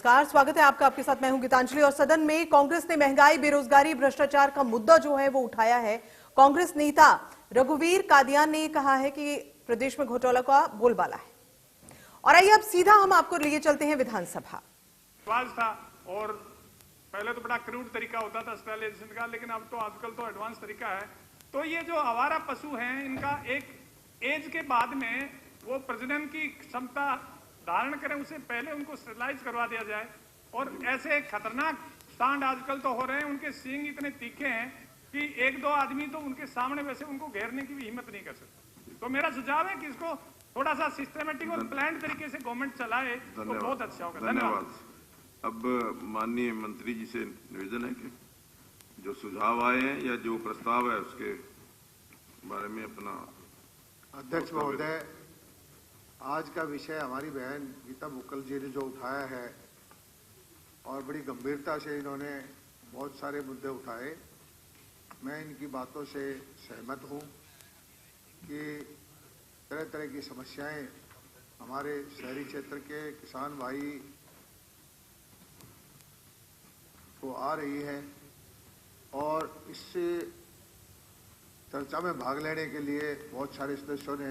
नमस्कार, स्वागत है आपका। आपके साथ मैं हूं गीतांजलि। और सदन में कांग्रेस ने महंगाई, बेरोजगारी, भ्रष्टाचार का मुद्दा जो है वो उठाया है। कांग्रेस नेता रघुवीर कादियान ने कहा है कि प्रदेश में घोटाला का बोलबाला है। और आइए अब सीधा हम आपको लिए चलते हैं विधानसभा। था और पहले तो बड़ा क्रूड तरीका होता था स्टरलाइजेशन का, लेकिन अब तो आजकल तो एडवांस तरीका है। तो ये जो आवारा पशु हैं, इनका एक एज के बाद में वो प्रजनन की क्षमता धारण करें, उससे पहले उनको स्टरलाइज करवा दिया जाए। और ऐसे खतरनाक सांड आजकल तो हो रहे हैं, उनके सींग इतने तीखे हैं कि एक दो आदमी तो उनके सामने वैसे उनको घेरने की भी हिम्मत नहीं कर सकते। तो मेरा सुझाव है कि इसको थोड़ा सा सिस्टमेटिक और प्लान तरीके से गवर्नमेंट चलाए तो बहुत अच्छा होगा। धन्यवाद। अब माननीय मंत्री जी से निवेदन है कि जो सुझाव आए हैं या जो प्रस्ताव है उसके बारे में अपना। अध्यक्ष महोदय, आज का विषय हमारी बहन गीता मुक्कल जी ने जो उठाया है और बड़ी गंभीरता से इन्होंने बहुत सारे मुद्दे उठाए, मैं इनकी बातों से सहमत हूं कि तरह तरह की समस्याएं हमारे शहरी क्षेत्र के किसान भाई को आ रही है और इससे चर्चा में भाग लेने के लिए बहुत सारे सदस्यों ने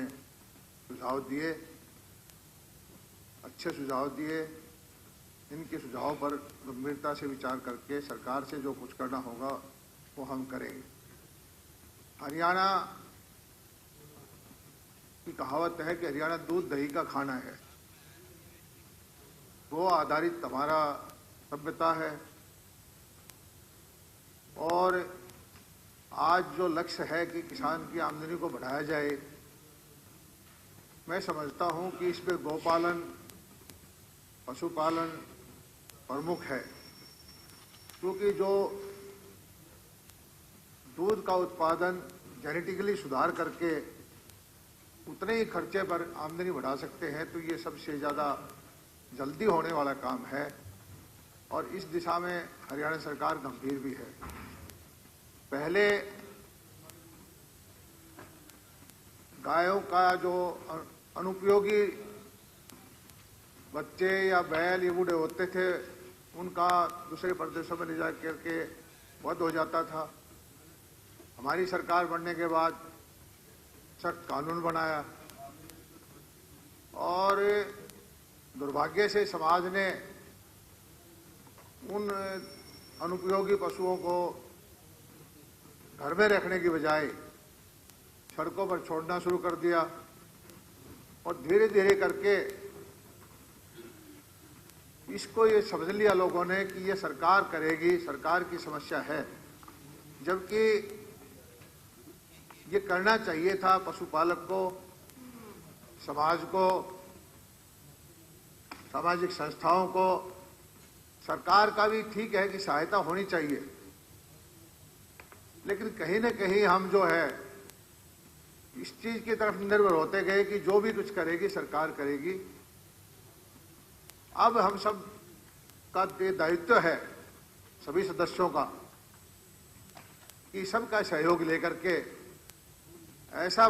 सुझाव दिए, अच्छे सुझाव दिए। इनके सुझावों पर गंभीरता से विचार करके सरकार से जो कुछ करना होगा वो हम करेंगे। हरियाणा की कहावत है कि हरियाणा दूध दही का खाना है। वो आधारित हमारा सभ्यता है और आज जो लक्ष्य है कि किसान की आमदनी को बढ़ाया जाए, मैं समझता हूं कि इसमें गौपालन, पशुपालन प्रमुख है, क्योंकि जो दूध का उत्पादन जेनेटिकली सुधार करके उतने ही खर्चे पर आमदनी बढ़ा सकते हैं, तो ये सबसे ज़्यादा जल्दी होने वाला काम है और इस दिशा में हरियाणा सरकार गंभीर भी है। पहले गायों का जो अनुपयोगी बच्चे या बैल ये बूढ़े होते थे, उनका दूसरे प्रदेशों में ले जा करके वध हो जाता था। हमारी सरकार बनने के बाद सख्त कानून बनाया और दुर्भाग्य से समाज ने उन अनुपयोगी पशुओं को घर में रखने की बजाय सड़कों पर छोड़ना शुरू कर दिया और धीरे धीरे करके इसको ये समझ लिया लोगों ने कि ये सरकार करेगी, सरकार की समस्या है, जबकि ये करना चाहिए था पशुपालक को, समाज को, सामाजिक संस्थाओं को। सरकार का भी ठीक है कि सहायता होनी चाहिए, लेकिन कहीं न कहीं हम जो है इस चीज की तरफ निर्भर होते गए कि जो भी कुछ करेगी सरकार करेगी। अब हम सब का दायित्व है, सभी सदस्यों का, कि सबका सहयोग लेकर के ऐसा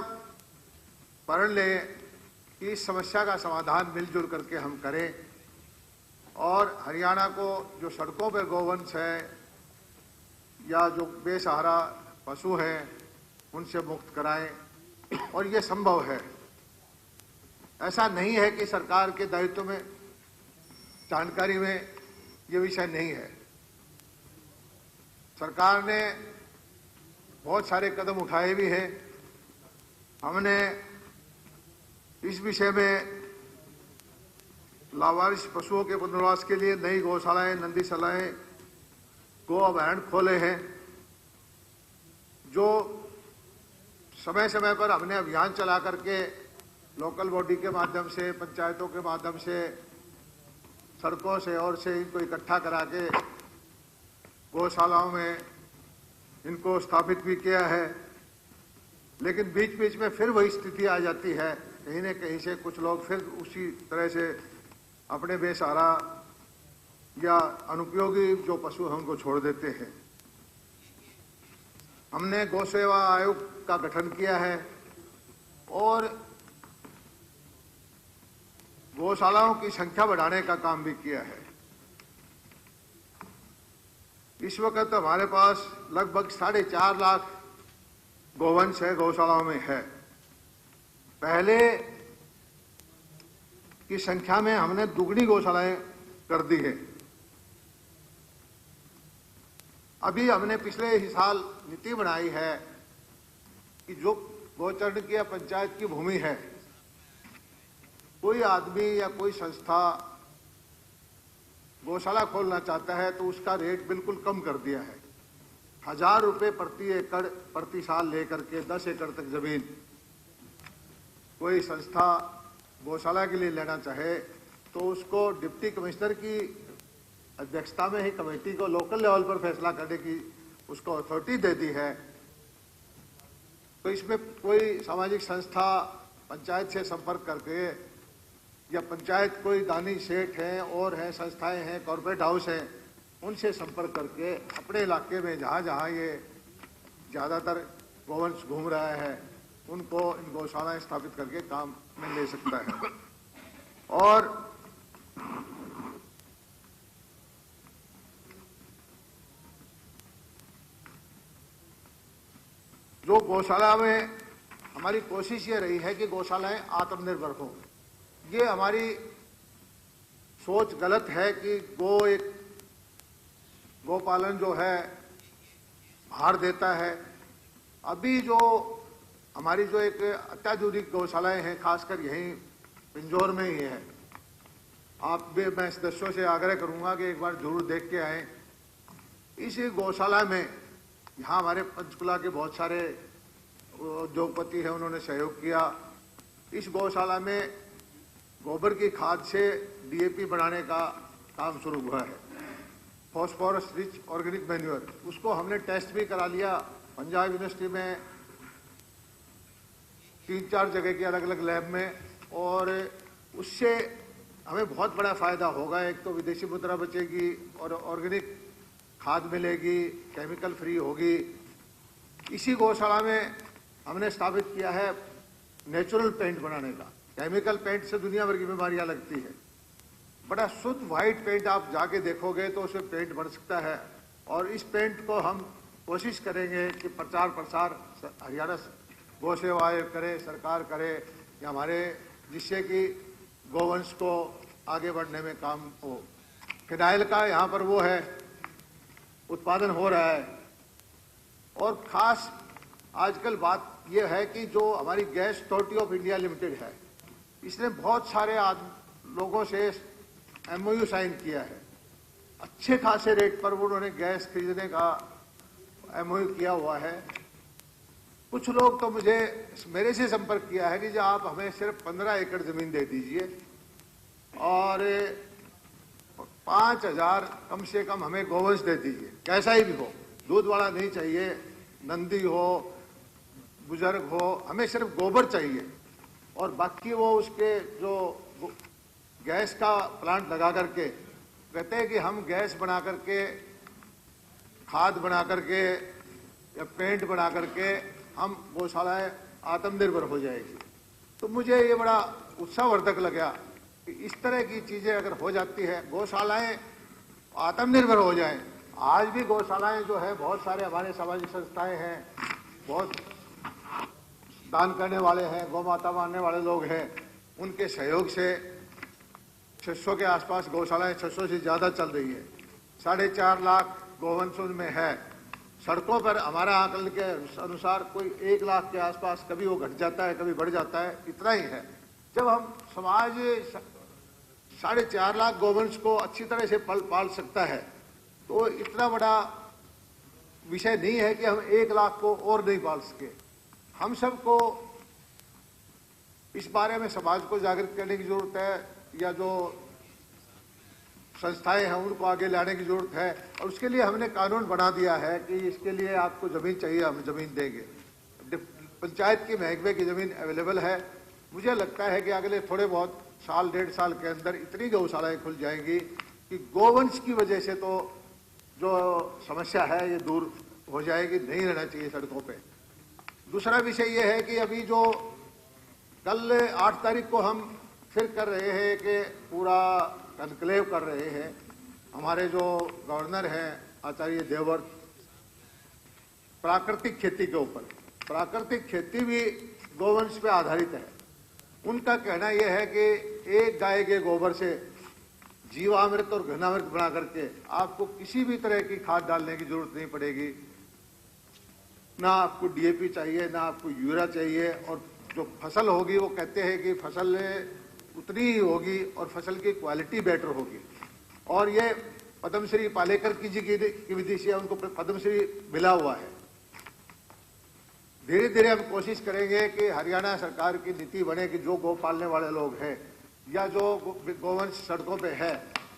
प्रण लें कि इस समस्या का समाधान मिलजुल करके हम करें और हरियाणा को जो सड़कों पर गौवंश है या जो बेसहारा पशु हैं उनसे मुक्त कराएं। और ये संभव है, ऐसा नहीं है कि सरकार के दायित्व में, जानकारी में ये विषय नहीं है। सरकार ने बहुत सारे कदम उठाए भी हैं। हमने इस विषय में लावारिस पशुओं के पुनर्वास के लिए नई गौशालाएं, नंदीशालाएं, गो अभयारण्य खोले हैं, जो समय समय पर हमने अभियान चला करके लोकल बॉडी के माध्यम से, पंचायतों के माध्यम से, सड़कों से और से इनको इकट्ठा करा के गौशालाओं में इनको स्थापित भी किया है। लेकिन बीच बीच में फिर वही स्थिति आ जाती है, कहीं न कहीं से कुछ लोग फिर उसी तरह से अपने बेसहारा या अनुपयोगी जो पशु हैं उनको छोड़ देते हैं। हमने गौ सेवा आयोग का गठन किया है और गौशालाओं की संख्या बढ़ाने का काम भी किया है। इस वक्त हमारे पास लगभग 4.5 लाख गोवंश है, गौशालाओं में है। पहले की संख्या में हमने दुगनी गौशालाएं कर दी है। अभी हमने पिछले ही साल नीति बनाई है कि जो गौचरण की या पंचायत की भूमि है, कोई आदमी या कोई संस्था गौशाला खोलना चाहता है तो उसका रेट बिल्कुल कम कर दिया है। 1000 रुपये प्रति एकड़ प्रति साल लेकर के 10 एकड़ तक जमीन कोई संस्था गौशाला के लिए लेना चाहे तो उसको डिप्टी कमिश्नर की अध्यक्षता में ही कमेटी को लोकल लेवल पर फैसला करने की उसको अथॉरिटी दे दी है। तो इसमें कोई सामाजिक संस्था पंचायत से संपर्क करके या पंचायत कोई दानी सेठ हैं और हैं, संस्थाएं हैं, कॉर्पोरेट हाउस हैं, उनसे संपर्क करके अपने इलाके में जहाँ जहाँ ये ज़्यादातर गोवंश घूम रहा है उनको इन गौशालाएं स्थापित करके काम में ले सकता है। और जो गौशाला में हमारी कोशिश ये रही है कि गौशालाएं आत्मनिर्भर हों। ये हमारी सोच गलत है कि गोपालन जो है बाहर देता है। अभी जो हमारी जो एक अत्याधुनिक गौशालाएं हैं, खासकर यहीं पिंजौर में ही है, आप भी मैं सदस्यों से आग्रह करूंगा कि एक बार जरूर देख के आएं। इस गौशाला में यहाँ हमारे पंचकुला के बहुत सारे उद्योगपति हैं, उन्होंने सहयोग किया। इस गौशाला में गोबर की खाद से डीएपी बनाने का काम शुरू हुआ है, फॉस्फोरस रिच ऑर्गेनिक मैन्योर। उसको हमने टेस्ट भी करा लिया पंजाब यूनिवर्सिटी में 3-4 जगह की अलग अलग लैब में, और उससे हमें बहुत बड़ा फायदा होगा। एक तो विदेशी मुद्रा बचेगी और ऑर्गेनिक खाद मिलेगी, केमिकल फ्री होगी। इसी गौशाला में हमने स्थापित किया है नेचुरल पेंट बनाने का। केमिकल पेंट से दुनिया भर की बीमारियां लगती है। बड़ा शुद्ध व्हाइट पेंट आप जाके देखोगे तो उसमें पेंट बन सकता है। और इस पेंट को हम कोशिश करेंगे कि प्रचार प्रसार हरियाणा गौ सेवा आयोग करे, सरकार करे, या हमारे, जिससे कि गोवंश को आगे बढ़ने में काम हो। फिनाइल का यहाँ पर वो है, उत्पादन हो रहा है। और खास आजकल बात यह है कि जो हमारी gas authority of India limited है, इसने बहुत सारे लोगों से एमओयू साइन किया है। अच्छे खासे रेट पर उन्होंने गैस खरीदने का एमओयू किया हुआ है। कुछ लोग तो मेरे से संपर्क किया है कि जो आप हमें सिर्फ 15 एकड़ जमीन दे दीजिए और 5000 कम से कम हमें गोवंश दे दीजिए, कैसा ही भी हो, दूध वाला नहीं चाहिए, नंदी हो, बुजुर्ग हो, हमें सिर्फ गोबर चाहिए। और बाकी वो उसके जो गैस का प्लांट लगा करके कहते हैं कि हम गैस बना करके, खाद बना करके या पेंट बना करके हम गौशालाएं आत्मनिर्भर हो जाएगी। तो मुझे ये बड़ा उत्साहवर्धक लगा कि इस तरह की चीजें अगर हो जाती है, गौशालाएं आत्मनिर्भर हो जाएं। आज भी गौशालाएं जो है, बहुत सारे हमारे सामाजिक संस्थाएं हैं, बहुत दान करने वाले हैं, गौ माता मानने वाले लोग हैं, उनके सहयोग से 600 के आसपास गौशालाएं, 600 से ज़्यादा चल रही है। 4.5 लाख गोवंश में है। सड़कों पर हमारा आकलन के अनुसार कोई 1 लाख के आसपास, कभी वो घट जाता है, कभी बढ़ जाता है, इतना ही है। जब हम समाज 4.5 लाख गोवंश को अच्छी तरह से पाल सकता है तो इतना बड़ा विषय नहीं है कि हम 1 लाख को और नहीं पाल सके। हम सबको इस बारे में समाज को जागृत करने की जरूरत है, या जो संस्थाएं हैं उनको आगे लाने की जरूरत है। और उसके लिए हमने कानून बना दिया है कि इसके लिए आपको जमीन चाहिए, हम जमीन देंगे। पंचायत की महकमे की जमीन अवेलेबल है। मुझे लगता है कि अगले थोड़े बहुत साल, 1.5 साल के अंदर इतनी गौशालाएं खुल जाएंगी कि गोवंश की वजह से तो जो समस्या है ये दूर हो जाएगी, नहीं रहना चाहिए सड़कों पे। दूसरा विषय ये है कि अभी जो कल 8 तारीख को हम फिर कर रहे हैं कि पूरा कनक्लेव कर रहे हैं, हमारे जो गवर्नर हैं आचार्य देवव्रत प्राकृतिक खेती के ऊपर, प्राकृतिक खेती भी गोवंश पे आधारित है। उनका कहना यह है कि एक गाय के गोबर से जीवामृत और घनामृत बना करके आपको किसी भी तरह की खाद डालने की जरूरत नहीं पड़ेगी, ना आपको डीएपी चाहिए, ना आपको यूरिया चाहिए, और जो फसल होगी वो कहते हैं कि फसल उतनी ही होगी और फसल की क्वालिटी बेटर होगी। और ये पद्मश्री पालेकर जी की विधि से उनको पद्मश्री मिला हुआ है। धीरे धीरे हम कोशिश करेंगे कि हरियाणा सरकार की नीति बने कि जो गौ पालने वाले लोग हैं या जो गोवंश सड़कों पे है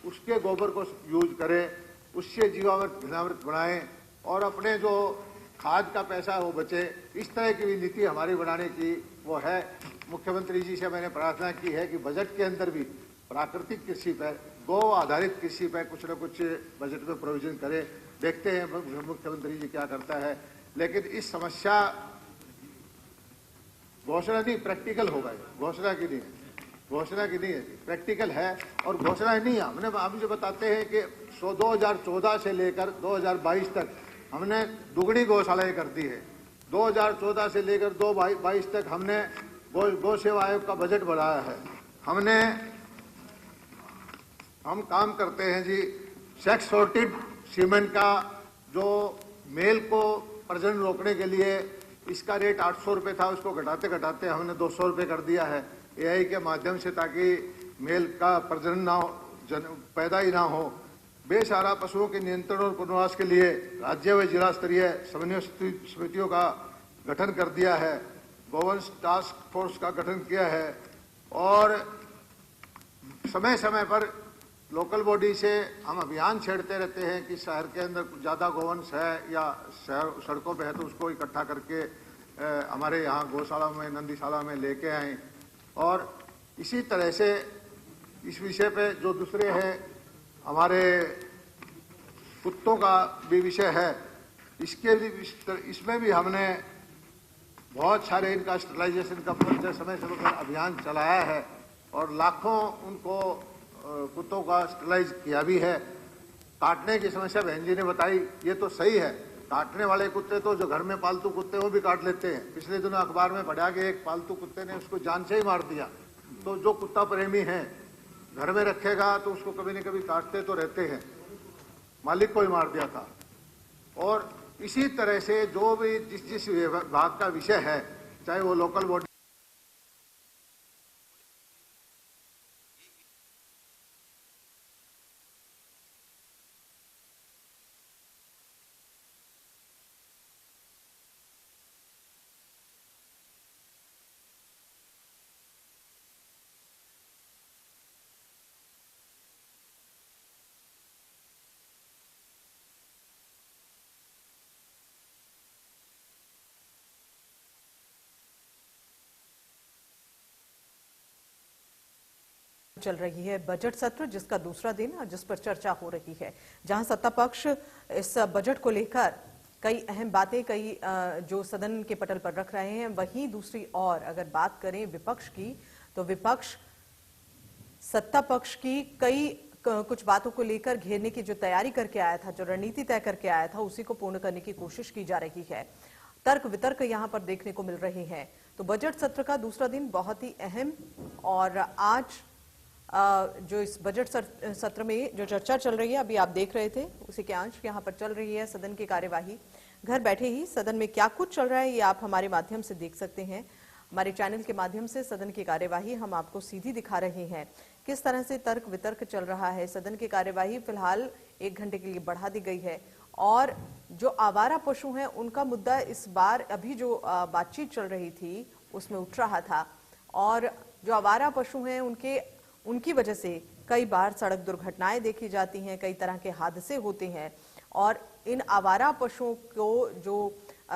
उसके गोबर को यूज करें, उससे जीवामृत घनामृत बनाएं और अपने जो खाद का पैसा वो बचे। इस तरह की भी नीति हमारी बनाने की वो है। मुख्यमंत्री जी से मैंने प्रार्थना की है कि बजट के अंदर भी प्राकृतिक कृषि पर, गौ आधारित कृषि पर कुछ न कुछ बजट में प्रोविजन करें। देखते हैं मुख्यमंत्री जी क्या करता है। लेकिन इस समस्या घोषणा नहीं, प्रैक्टिकल होगा, घोषणा की नहीं है, घोषणा की नहीं है, प्रैक्टिकल है। और घोषणा नहीं है, हमने आप जो बताते हैं कि 2014 से लेकर 2022 तक हमने दुगनी गौशालाएं कर दी है। 2014 से लेकर 2022 तक हमने गौ सेवा आयोग का बजट बढ़ाया है। हम काम करते हैं जी सेक्स सॉर्टेड सीमेंट का, जो मेल को प्रजनन रोकने के लिए इसका रेट 800 रुपये था, उसको घटाते घटाते हमने 200 रुपये कर दिया है एआई के माध्यम से, ताकि मेल का प्रजनन ना हो, पैदा ही ना हो। बेसहारा पशुओं के नियंत्रण और पुनर्वास के लिए राज्य व जिला स्तरीय समन्वय समितियों का गठन कर दिया है। गोवंश टास्क फोर्स का गठन किया है और समय समय पर लोकल बॉडी से हम अभियान छेड़ते रहते हैं कि शहर के अंदर ज़्यादा गोवंश है या सड़कों पे है तो उसको इकट्ठा करके हमारे यहाँ गौशाला में, नंदीशाला में लेके आएँ। और इसी तरह से इस विषय पे जो दूसरे हैं, हमारे कुत्तों का भी विषय है, इसमें भी हमने बहुत सारे इनका स्टरलाइजेशन का समय पर अभियान चलाया है और लाखों उनको कुत्तों का स्टरलाइज किया भी है। काटने की समस्या बहन जी ने बताई, ये तो सही है। काटने वाले कुत्ते तो जो घर में पालतू कुत्ते वो भी काट लेते हैं। पिछले दिनों अखबार में पढ़ा कि एक पालतू कुत्ते ने उसको जान से ही मार दिया। तो जो कुत्ता प्रेमी है घर में रखेगा तो उसको कभी न कभी काटते तो रहते हैं, मालिक को ही मार दिया था। और इसी तरह से जो भी जिस विभाग का विषय है, चाहे वो लोकल बॉडी चल रही है बजट सत्र, जिसका दूसरा दिन और जिस पर चर्चा हो रही है, जहां सत्ता पक्ष इस बजट को लेकर कई अहम बातें जो सदन के पटल पर रख रहे हैं, वहीं दूसरी ओर अगर बात करें विपक्ष की, तो विपक्ष सत्ता पक्ष की कुछ बातों को लेकर घेरने की जो तैयारी करके आया था, जो रणनीति तय करके आया था, उसी को पूर्ण करने की कोशिश की जा रही है। तर्क वितर्क यहां पर देखने को मिल रहे हैं। तो बजट सत्र का दूसरा दिन बहुत ही अहम, और आज जो इस बजट सत्र में जो चर्चा चल रही है, अभी आप देख रहे थे उसी के अंश यहाँ पर चल रही है सदन की कार्यवाही। घर बैठे ही सदन में क्या कुछ चल रहा है ये आप हमारे माध्यम से देख सकते हैं। हमारे चैनल के माध्यम से सदन की कार्यवाही हम आपको सीधी दिखा रहे हैं, किस तरह से तर्क वितर्क चल रहा है। सदन की कार्यवाही फिलहाल 1 घंटे के लिए बढ़ा दी गई है और जो आवारा पशु हैं उनका मुद्दा इस बार अभी जो बातचीत चल रही थी उसमें उठ रहा था। और जो आवारा पशु हैं उनकी वजह से कई बार सड़क दुर्घटनाएं देखी जाती हैं, कई तरह के हादसे होते हैं और इन आवारा पशुओं को जो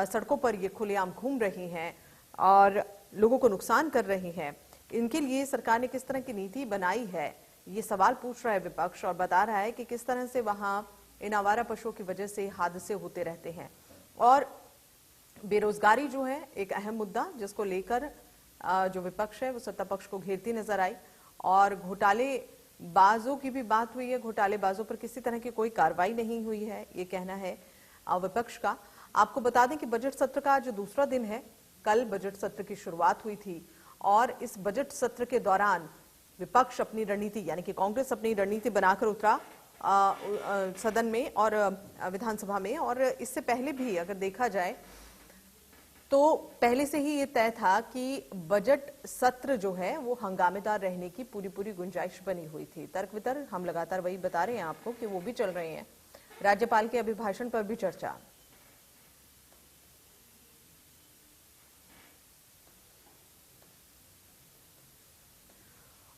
सड़कों पर ये खुलेआम घूम रही हैं और लोगों को नुकसान कर रही हैं, इनके लिए सरकार ने किस तरह की नीति बनाई है, ये सवाल पूछ रहा है विपक्ष और बता रहा है कि किस तरह से वहां इन आवारा पशुओं की वजह से हादसे होते रहते हैं। और बेरोजगारी जो है एक अहम मुद्दा, जिसको लेकर जो विपक्ष है वो सत्ता पक्ष को घेरती नजर आई और घोटाले बाजों की भी बात हुई है। घोटालेबाजों पर किसी तरह की कोई कार्रवाई नहीं हुई है, ये कहना है विपक्ष का। आपको बता दें कि बजट सत्र का आज दूसरा दिन है। कल बजट सत्र की शुरुआत हुई थी और इस बजट सत्र के दौरान विपक्ष अपनी रणनीति यानी कि कांग्रेस अपनी रणनीति बनाकर उतरा सदन में और विधानसभा में। और इससे पहले भी अगर देखा जाए तो पहले से ही ये तय था कि बजट सत्र जो है वो हंगामेदार रहने की पूरी गुंजाइश बनी हुई थी। तर्क वितर्क हम लगातार वही बता रहे हैं आपको कि वो भी चल रहे हैं। राज्यपाल के अभिभाषण पर भी चर्चा।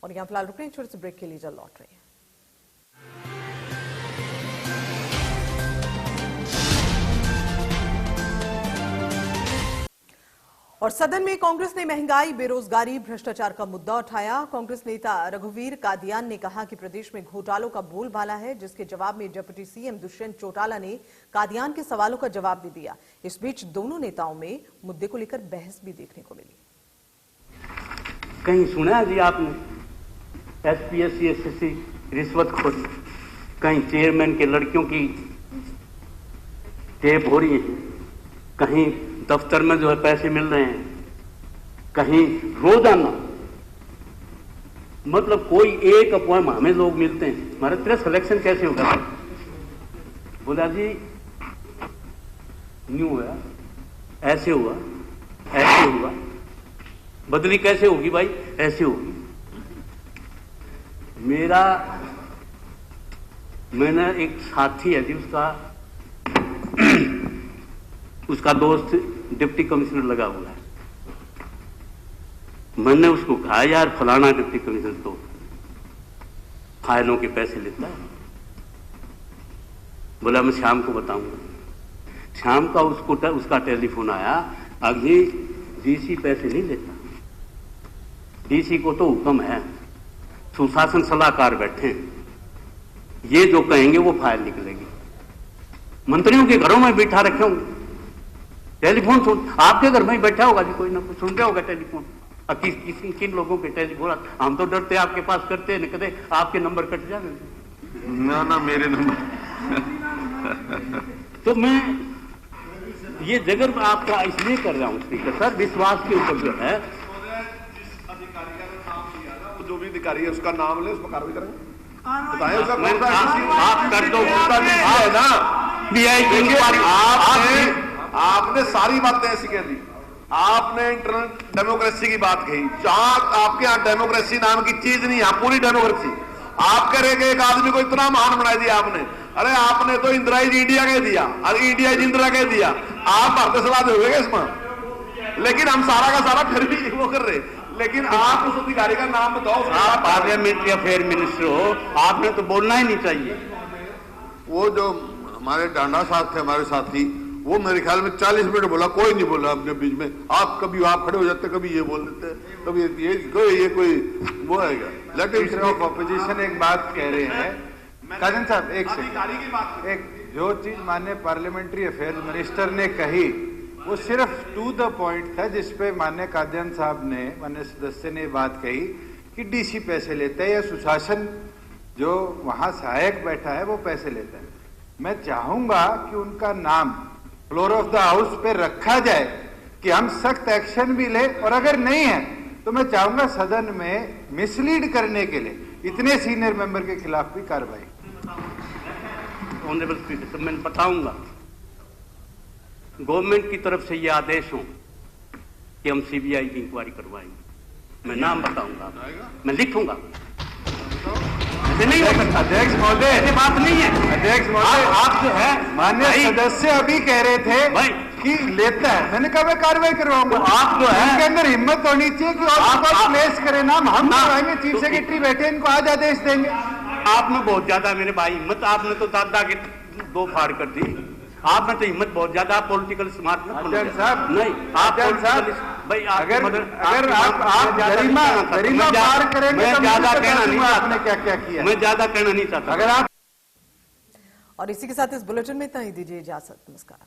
और यहां फिलहाल रुक रहे हैं, छोटे से ब्रेक के लिए जल्द लौट रहे हैं। और सदन में कांग्रेस ने महंगाई, बेरोजगारी, भ्रष्टाचार का मुद्दा उठाया। कांग्रेस नेता रघुवीर कादियान ने कहा कि प्रदेश में घोटालों का बोलबाला है, जिसके जवाब में डिप्टी सीएम दुष्यंत चौटाला ने कादियान के सवालों का जवाब भी दिया। इस बीच दोनों नेताओं में मुद्दे को लेकर बहस भी देखने को मिली। कहीं सुना है जी आपने एसपीएससी एसएससी रिश्वतखोरी, कहीं चेयरमैन के लड़कियों की टेप हो रही है, कहीं दफ्तर में जो है पैसे मिल रहे हैं, कहीं रोजाना मतलब कोई एक अपॉइंट हमें लोग मिलते हैं, हमारे तेरा सिलेक्शन कैसे होगा? बोला जी न्यू हुआ, ऐसे हुआ, ऐसे हुआ, बदली कैसे होगी भाई? ऐसे होगी। मैंने एक साथी है जी, उसका दोस्त डिप्टी कमिश्नर लगा हुआ है। मैंने उसको कहा यार फलाना डिप्टी कमिश्नर तो फाइलों के पैसे लेता है। बोला मैं शाम को बताऊंगा। शाम का उसका टेलीफोन आया, अभी डीसी पैसे नहीं लेता, डीसी को तो हुक्म है, सुशासन सलाहकार बैठे हैं, ये जो कहेंगे वो फाइल निकलेगी। मंत्रियों के घरों में बिठा रखे होंगे, टेलीफोन सुन, आपके घर में ही बैठा होगा जी, कोई ना कोई सुन रहा होगा टेलीफोन। किन लोगों के टेलीफोन? हम तो डरते आपके पास करते हैं, कदे आपके नंबर कट जाए ना मेरे नंबर। तो मैं ये जगह आपका इसलिए कर रहा हूं स्पीकर सर, विश्वास के ऊपर जो है जो भी अधिकारी है उसका नाम ले, उसको कार्रवाई करेंगे। आप कर दो ना। आपने सारी बातें ऐसी कह दी, आपने इंटरनल डेमोक्रेसी की बात कही, जहां आपके यहाँ डेमोक्रेसी नाम की चीज नहीं है, पूरी डेमोक्रेसी। आप करेंगे एक आदमी को इतना महान बना दिया आपने। अरे आपने तो इंदिरा इंडिया कह दिया, अरे इंडिया इंदिरा कह दिया, आप भारतीय सलाह दोगे इसमें? लेकिन हम सारा का सारा फिर भी वो कर रहे। लेकिन आप उस अधिकारी का नाम बताओ। आप पार्लियामेंट्री अफेयर मिनिस्टर हो, आपने तो बोलना ही नहीं चाहिए। वो जो हमारे डांडा साहब थे, हमारे साथी, वो मेरे ख्याल में 40 मिनट बोला, कोई नहीं बोला अपने बीच में। आप कभी आप खड़े हो जाते, कभी ये बोल देते, कभी ये कोई वो आएगा। लेकिन ऑफ ऑपोजिशन एक बात कह रहे हैं काजन साहब, एक सेकंड, एक जो चीज माननीय पार्लियामेंट्री अफेयर मिनिस्टर ने कही वो सिर्फ टू द पॉइंट था, जिसपे माननीय कादियान साहब ने, माननीय सदस्य ने बात कही कि डीसी पैसे लेता है या सुशासन जो वहां सहायक बैठा है वो पैसे लेता है। मैं चाहूंगा कि उनका नाम फ्लोर ऑफ द हाउस पे रखा जाए कि हम सख्त एक्शन भी ले, और अगर नहीं है तो मैं चाहूंगा सदन में मिसलीड करने के लिए इतने सीनियर मेंबर के खिलाफ भी कार्रवाई। ऑनरेबल स्पीकर, मैं बताऊंगा गवर्नमेंट की तरफ से ये आदेश हो कि हम सीबीआई की इंक्वायरी करवाएंगे, मैं नाम बताऊंगा, मैं लिखूंगा। नहीं हो सकता अध्यक्ष महोदय, ऐसी बात नहीं है। अध्यक्ष महोदय, आप जो है माननीय सदस्य अभी कह रहे थे भाई कि लेता है, मैंने कहा मैं कार्रवाई करवाऊंगा। तो आप जो है उनके अंदर हिम्मत होनी चाहिए कि और प्लेस करे नाम, हम करवाएंगे, चीफ तो सेक्रेटरी बैठे, इनको आज आदेश देंगे। आपने बहुत ज्यादा मेरे भाई हिम्मत, आपने तो दादा के दो फाड़ कर दी, आपने तो हिम्मत बहुत ज्यादा, आप पॉलिटिकल स्मार्ट साहब नहीं, आप भाई अगर आप गरिमा पार करेंगे मैं ज्यादा कहना नहीं चाहता, आपने क्या क्या किया, मैं ज्यादा कहना नहीं चाहता। अगर आप और इसी के साथ इस बुलेटिन में इतना ही, दीजिए इजाजत, नमस्कार।